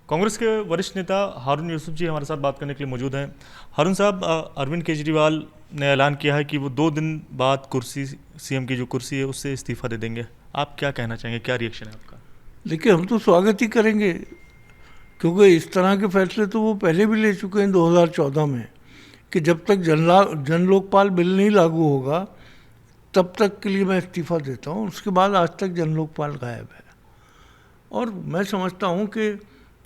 कांग्रेस के वरिष्ठ नेता हारून यूसुफ जी हमारे साथ बात करने के लिए मौजूद हैं। हारून साहब, अरविंद केजरीवाल ने ऐलान किया है कि वो 2 दिन बाद कुर्सी, सीएम की जो कुर्सी है उससे इस्तीफा दे देंगे। आप क्या कहना चाहेंगे, क्या रिएक्शन है आपका? देखिए, हम तो स्वागत ही करेंगे, क्योंकि इस तरह के फैसले तो वो पहले भी ले चुके हैं 2014 में, कि जब तक जन लोकपाल बिल नहीं लागू होगा तब तक के लिए मैं इस्तीफा देता हूँ। उसके बाद आज तक जन लोकपाल गायब है। और मैं समझता हूँ कि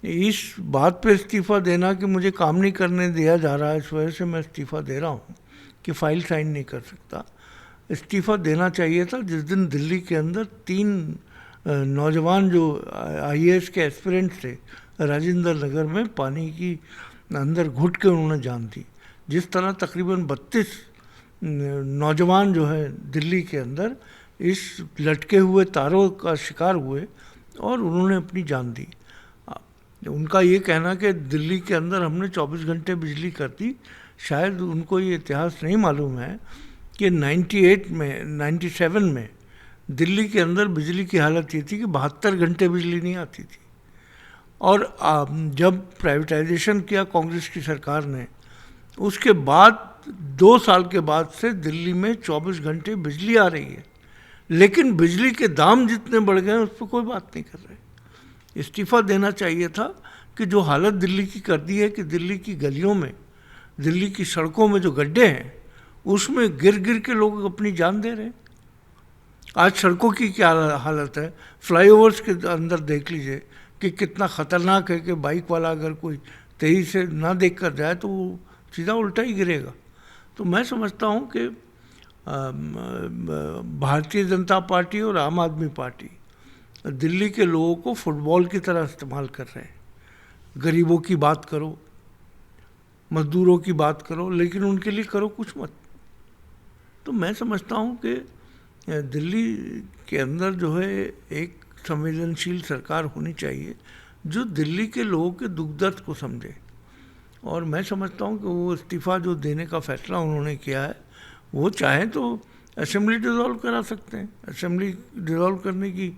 इस बात पे इस्तीफा देना कि मुझे काम नहीं करने दिया जा रहा है, इस वजह से मैं इस्तीफा दे रहा हूँ कि फाइल साइन नहीं कर सकता। इस्तीफा देना चाहिए था जिस दिन दिल्ली के अंदर 3 नौजवान जो आईएएस के एस्पिरेंट्स थे, राजेंद्र नगर में पानी की अंदर घुट के उन्होंने जान दी। जिस तरह तकरीबन 32 नौजवान जो है दिल्ली के अंदर इस लटके हुए तारों का शिकार हुए और उन्होंने अपनी जान दी। उनका ये कहना कि दिल्ली के अंदर हमने 24 घंटे बिजली कर दी, शायद उनको ये इतिहास नहीं मालूम है कि 97 में दिल्ली के अंदर बिजली की हालत ये थी कि 72 घंटे बिजली नहीं आती थी। और जब प्राइवेटाइजेशन किया कांग्रेस की सरकार ने, उसके बाद 2 साल के बाद से दिल्ली में 24 घंटे बिजली आ रही है, लेकिन बिजली के दाम जितने बढ़ गए उस पर कोई बात नहीं कर रहे। इस्तीफ़ा देना चाहिए था कि जो हालत दिल्ली की कर दी है कि दिल्ली की गलियों में, दिल्ली की सड़कों में जो गड्ढे हैं उसमें गिर गिर के लोग अपनी जान दे रहे हैं। आज सड़कों की क्या हालत है, फ्लाईओवर्स के अंदर देख लीजिए कि कितना ख़तरनाक है कि बाइक वाला अगर कोई तेज़ी से ना देख कर जाए तो वो सीधा उल्टा ही गिरेगा। तो मैं समझता हूँ कि भारतीय जनता पार्टी और आम आदमी पार्टी दिल्ली के लोगों को फुटबॉल की तरह इस्तेमाल कर रहे हैं। गरीबों की बात करो, मजदूरों की बात करो, लेकिन उनके लिए करो कुछ मत। तो मैं समझता हूँ कि दिल्ली के अंदर जो है एक संवेदनशील सरकार होनी चाहिए जो दिल्ली के लोगों के दुख दर्द को समझे। और मैं समझता हूँ कि वो इस्तीफ़ा जो देने का फैसला उन्होंने किया है, वो चाहे तो असेंबली डिज़ोल्व करा सकते हैं। असेंबली डिज़ोल्व करने की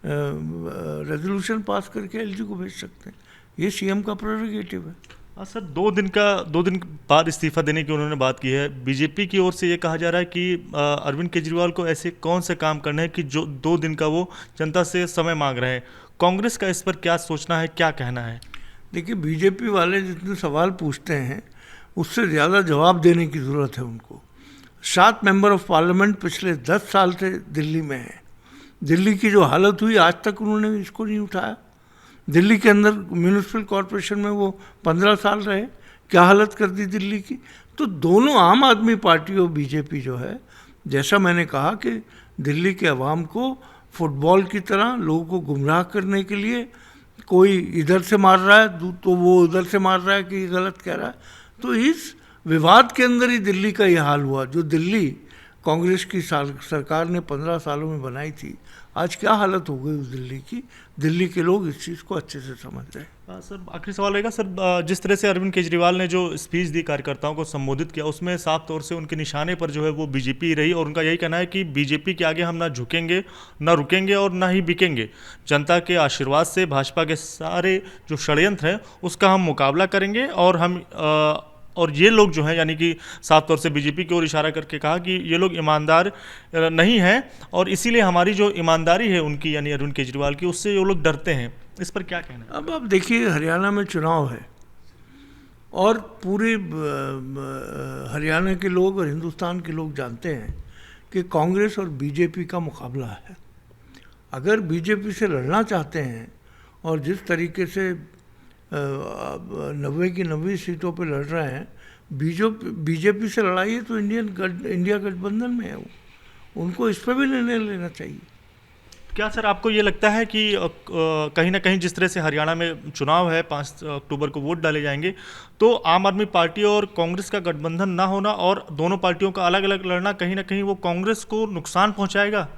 रेजोल्यूशन पास करके एलजी को भेज सकते हैं। ये सीएम का प्रेरोगेटिव है। हाँ सर, 2 दिन बाद इस्तीफा देने की उन्होंने बात की है। बीजेपी की ओर से ये कहा जा रहा है कि अरविंद केजरीवाल को ऐसे कौन से काम करने हैं कि जो 2 दिन का वो जनता से समय मांग रहे हैं। कांग्रेस का इस पर क्या सोचना है, क्या कहना है? देखिए, बीजेपी वाले जितने सवाल पूछते हैं उससे ज़्यादा जवाब देने की ज़रूरत है उनको। 7 मेंबर ऑफ पार्लियामेंट पिछले 10 साल से दिल्ली में हैं। दिल्ली की जो हालत हुई आज तक उन्होंने इसको नहीं उठाया। दिल्ली के अंदर म्यूनिसिपल कॉरपोरेशन में वो 15 साल रहे, क्या हालत कर दी दिल्ली की। तो दोनों आम आदमी पार्टी और बीजेपी जो है, जैसा मैंने कहा कि दिल्ली के अवाम को फुटबॉल की तरह लोगों को गुमराह करने के लिए कोई इधर से मार रहा है तो वो उधर से मार रहा है कि ये गलत कह रहा है। तो इस विवाद के अंदर ही दिल्ली का ये हाल हुआ। जो दिल्ली कांग्रेस की सरकार ने 15 सालों में बनाई थी, आज क्या हालत हो गई उस दिल्ली की। दिल्ली के लोग इस चीज़ को अच्छे से समझ रहे हैं। सर, आखिरी सवाल रहेगा सर, जिस तरह से अरविंद केजरीवाल ने जो स्पीच दी, कार्यकर्ताओं को संबोधित किया, उसमें साफ तौर से उनके निशाने पर जो है वो बीजेपी रही और उनका यही कहना है कि बीजेपी के आगे हम ना झुकेंगे, ना रुकेंगे और ना ही बिकेंगे। जनता के आशीर्वाद से भाजपा के सारे जो षड्यंत्र हैं उसका हम मुकाबला करेंगे। और ये लोग जो हैं, यानी कि साफ तौर से बीजेपी की ओर इशारा करके कहा कि ये लोग ईमानदार नहीं हैं और इसीलिए हमारी जो ईमानदारी है उनकी, यानी अरविंद केजरीवाल की, उससे वो लोग डरते हैं। इस पर क्या कहना है? अब आप देखिए, हरियाणा में चुनाव है और पूरे हरियाणा के लोग और हिंदुस्तान के लोग जानते हैं कि कांग्रेस और बीजेपी का मुकाबला है। अगर बीजेपी से लड़ना चाहते हैं और जिस तरीके से 90 की 90 सीटों पे लड़ रहे हैं, बीजेपी से लड़ाई है तो इंडिया गठबंधन में है वो, उनको इस पर भी निर्णय लेना चाहिए। क्या सर, आपको ये लगता है कि कहीं ना कहीं जिस तरह से हरियाणा में चुनाव है, 5 अक्टूबर को वोट डाले जाएंगे, तो आम आदमी पार्टी और कांग्रेस का गठबंधन ना होना और दोनों पार्टियों का अलग अलग लड़ना कहीं ना कहीं वो कांग्रेस को नुकसान पहुंचाएगा?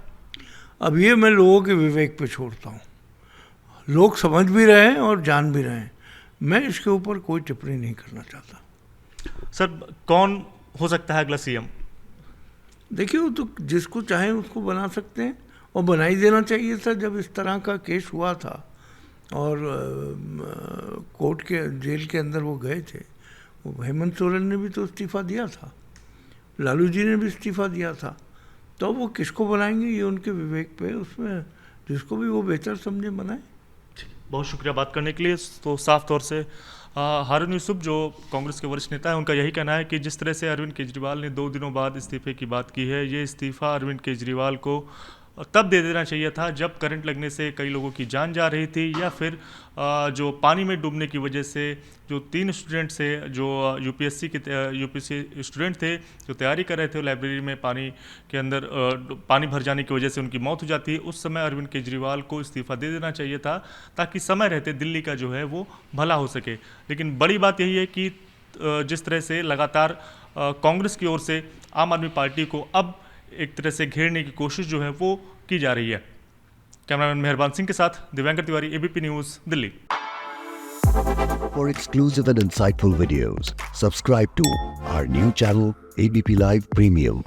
अब ये मैं लोगों के विवेक पे छोड़ता हूँ। लोग समझ भी रहे हैं और जान भी रहे हैं। मैं इसके ऊपर कोई टिप्पणी नहीं करना चाहता। सर, कौन हो सकता है अगला सीएम? देखिए, वो तो जिसको चाहे उसको बना सकते हैं और बना ही देना चाहिए था। जब इस तरह का केस हुआ था और कोर्ट के जेल के अंदर वो गए थे, वो हेमंत सोरेन ने भी तो इस्तीफ़ा दिया था, लालू जी ने भी इस्तीफ़ा दिया था। तो वो किसको बनाएंगे ये उनके विवेक पे, उसमें जिसको भी वो बेहतर समझे बनाए। बहुत शुक्रिया बात करने के लिए। तो साफ तौर से हारून यूसुफ जो कांग्रेस के वरिष्ठ नेता है, उनका यही कहना है कि जिस तरह से अरविंद केजरीवाल ने 2 दिनों बाद इस्तीफे की बात की है, ये इस्तीफा अरविंद केजरीवाल को तब दे देना चाहिए था जब करंट लगने से कई लोगों की जान जा रही थी, या फिर जो पानी में डूबने की वजह से जो 3 स्टूडेंट थे, जो यूपीएससी स्टूडेंट थे जो तैयारी कर रहे थे, लाइब्रेरी में पानी के अंदर पानी भर जाने की वजह से उनकी मौत हो जाती है। उस समय अरविंद केजरीवाल को इस्तीफा दे देना चाहिए था ताकि समय रहते दिल्ली का जो है वो भला हो सके। लेकिन बड़ी बात यही है कि जिस तरह से लगातार कांग्रेस की ओर से आम आदमी पार्टी को अब एक तरह से घेरने की कोशिश जो है वो की जा रही है। कैमरामैन मेहरबान सिंह के साथ Divyankar Tiwari, ABP news, Delhi. For exclusive and insightful videos, subscribe to our new channel ABP Live Premium.